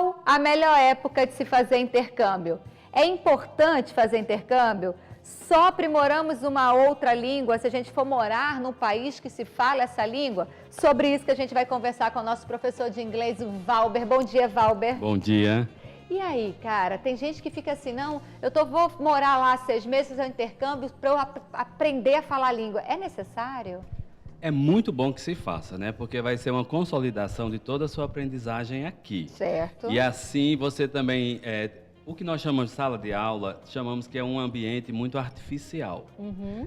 Qual a melhor época de se fazer intercâmbio? É importante fazer intercâmbio? Só aprimoramos uma outra língua se a gente for morar num país que se fala essa língua? Sobre isso que a gente vai conversar com o nosso professor de inglês, o Valber. Bom dia, Valber. Bom dia. E aí, cara, tem gente que fica assim, não, vou morar lá 6 meses ao intercâmbio para eu aprender a falar a língua. É necessário? É muito bom que se faça, né? Porque vai ser uma consolidação de toda a sua aprendizagem aqui. Certo. E assim você também, o que nós chamamos de sala de aula, chamamos que é um ambiente muito artificial.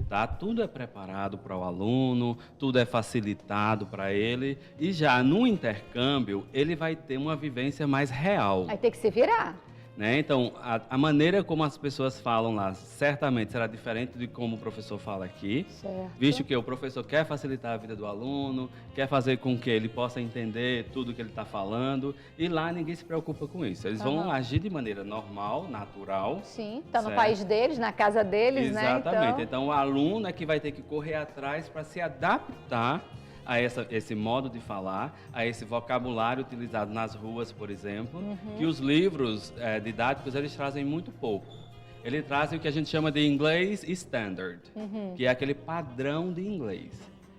Tá? Tudo é preparado para o aluno, tudo é facilitado para ele. E já no intercâmbio, ele vai ter uma vivência mais real. Vai ter que se virar. Né? Então, a maneira como as pessoas falam lá, certamente será diferente de como o professor fala aqui, certo. Visto que o professor quer facilitar a vida do aluno, quer fazer com que ele possa entender tudo que ele está falando, e lá ninguém se preocupa com isso. Eles vão agir de maneira normal, natural. Sim, está no país deles, na casa deles, Exatamente. né? Então, o aluno é que vai ter que correr atrás para se adaptar a esse modo de falar, a esse vocabulário utilizado nas ruas, por exemplo, que os livros didáticos eles trazem muito pouco. Eles trazem o que a gente chama de inglês standard, que é aquele padrão de inglês.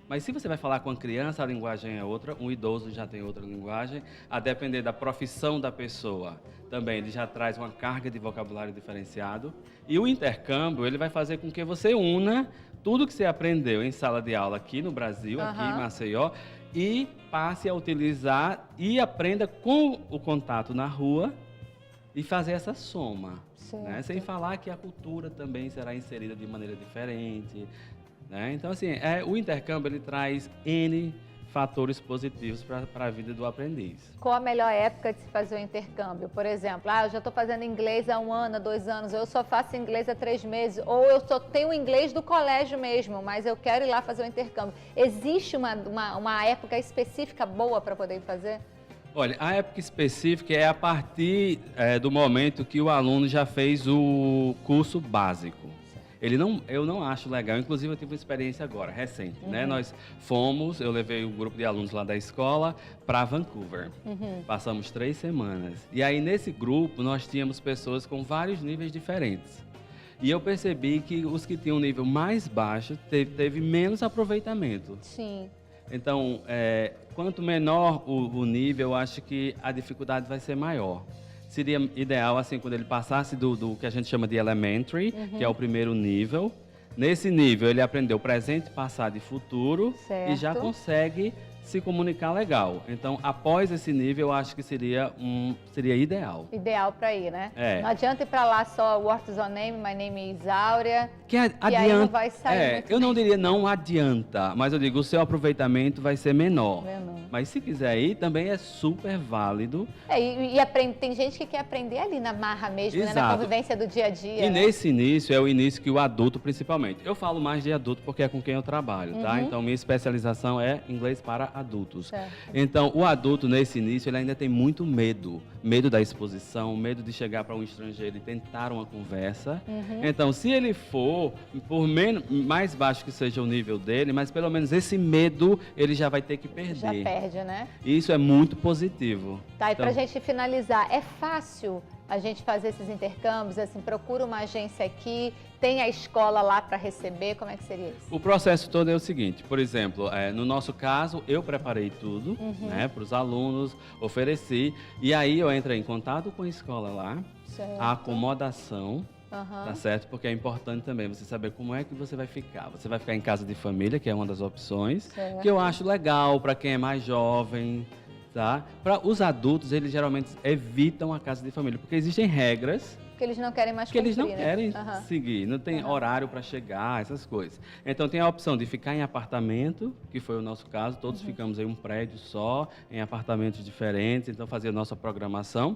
Mas se você vai falar com a criança, a linguagem é outra, um idoso já tem outra linguagem, a depender da profissão da pessoa, também ele já traz uma carga de vocabulário diferenciado. E o intercâmbio, ele vai fazer com que você una tudo que você aprendeu em sala de aula aqui no Brasil, aqui em Maceió, e passe a utilizar e aprenda com o contato na rua e fazer essa soma. Né? Sem falar que a cultura também será inserida de maneira diferente. Né? Então, assim, o intercâmbio ele traz N fatores positivos para a vida do aprendiz. Qual a melhor época de se fazer o intercâmbio? Por exemplo, eu já estou fazendo inglês há 1 ano, há 2 anos, ou eu só faço inglês há 3 meses, ou eu só tenho inglês do colégio mesmo, mas eu quero ir lá fazer o intercâmbio. Existe uma época específica boa para poder fazer? Olha, a época específica é a partir do momento que o aluno já fez o curso básico. Eu não acho legal, inclusive eu tive uma experiência agora, recente, né? Eu levei um grupo de alunos lá da escola para Vancouver. Passamos 3 semanas. E aí nesse grupo nós tínhamos pessoas com vários níveis diferentes. E eu percebi que os que tinham um nível mais baixo teve menos aproveitamento. Sim. Então, quanto menor o nível, eu acho que a dificuldade vai ser maior. Seria ideal, assim, quando ele passasse do que a gente chama de elementary, que é o primeiro nível. Nesse nível, ele aprendeu presente, passado e futuro. Certo. E já consegue se comunicar legal. Então, após esse nível, eu acho que seria ideal. Ideal para ir, né? É. Não adianta ir para lá só what's your name, my name is Áurea. Que adianta, e aí não vai sair muito eu não diria não adianta, mas eu digo o seu aproveitamento vai ser menor. Mas se quiser ir, também é super válido. Tem gente que quer aprender ali na marra mesmo, né? Exato. Na convivência do dia a dia. E nesse início, é o início que o adulto, principalmente. Eu falo mais de adulto porque é com quem eu trabalho, tá? Então, minha especialização é inglês para adultos. Certo. Então, o adulto, nesse início, ele ainda tem muito medo. Medo da exposição, medo de chegar para um estrangeiro e tentar uma conversa. Então, se ele for, por mais baixo que seja o nível dele, mas pelo menos esse medo ele já vai ter que perder. Já perde, né? E isso é muito positivo. Tá, e pra gente finalizar, é fácil a gente fazer esses intercâmbios, assim, procura uma agência aqui, tem a escola lá para receber, como é que seria isso? O processo todo é o seguinte, por exemplo, no nosso caso, eu preparei tudo, né, para os alunos, ofereci, e aí eu entrei em contato com a escola lá, certo. A acomodação, tá certo? Porque é importante também você saber como é que você vai ficar. Você vai ficar em casa de família, que é uma das opções, certo. Que eu acho legal para quem é mais jovem, tá? Para os adultos, eles geralmente evitam a casa de família, porque existem regras que eles não querem mais que eles não né? querem seguir, não tem horário para chegar, essas coisas. Então tem a opção de ficar em apartamento, que foi o nosso caso, todos ficamos em um prédio só, em apartamentos diferentes, então fazer a nossa programação.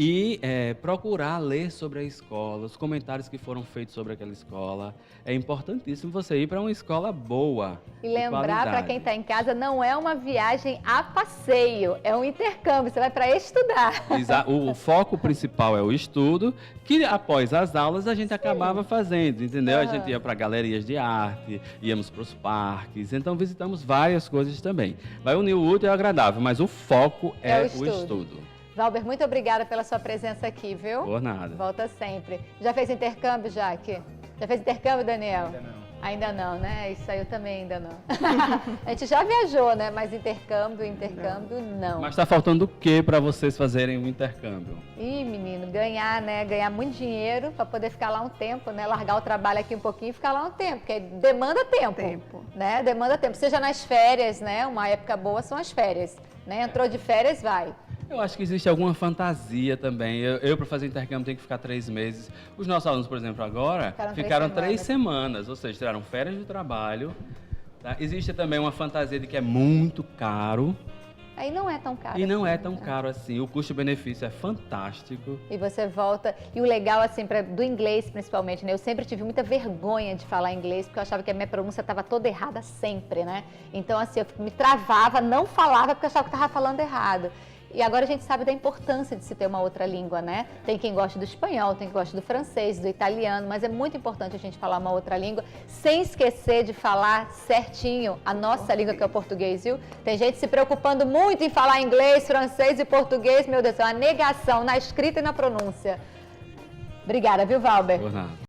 E procurar ler sobre a escola, os comentários que foram feitos sobre aquela escola. É importantíssimo você ir para uma escola boa. E lembrar para quem está em casa, não é uma viagem a passeio, é um intercâmbio, você vai para estudar. O foco principal é o estudo, que após as aulas a gente acabava fazendo, entendeu? A gente ia para galerias de arte, íamos para os parques, então visitamos várias coisas também. Vai unir o útil e o agradável, mas o foco é o estudo. Valber, muito obrigada pela sua presença aqui, viu? Por nada. Volta sempre. Já fez intercâmbio, Jaque? Já fez intercâmbio, Daniel? Ainda não. Ainda não, né? Isso aí eu também ainda não. A gente já viajou, né? Mas intercâmbio não. Mas está faltando o que para vocês fazerem o intercâmbio? Ih, menino, ganhar, né? Ganhar muito dinheiro para poder ficar lá um tempo, né? Largar o trabalho aqui um pouquinho e ficar lá um tempo, porque demanda tempo. Né? Demanda tempo. Seja nas férias, né? Uma época boa são as férias, né? Entrou de férias, vai. Eu acho que existe alguma fantasia também. Eu para fazer intercâmbio, tenho que ficar 3 meses. Os nossos alunos, por exemplo, agora, ficaram 3 semanas, ou seja, tiraram férias de trabalho. Tá? Existe também uma fantasia de que é muito caro. Aí não é tão caro. E não é tão caro assim. O custo-benefício é fantástico. E você volta. E o legal, assim, do inglês principalmente, né? Eu sempre tive muita vergonha de falar inglês, porque eu achava que a minha pronúncia estava toda errada sempre, né? Então, assim, eu me travava, não falava, porque eu achava que estava falando errado. E agora a gente sabe da importância de se ter uma outra língua, né? Tem quem gosta do espanhol, tem quem gosta do francês, do italiano, mas é muito importante a gente falar uma outra língua, sem esquecer de falar certinho a nossa língua, que é o português, viu? Tem gente se preocupando muito em falar inglês, francês e português, meu Deus, é uma negação na escrita e na pronúncia. Obrigada, viu, Valber? Por nada.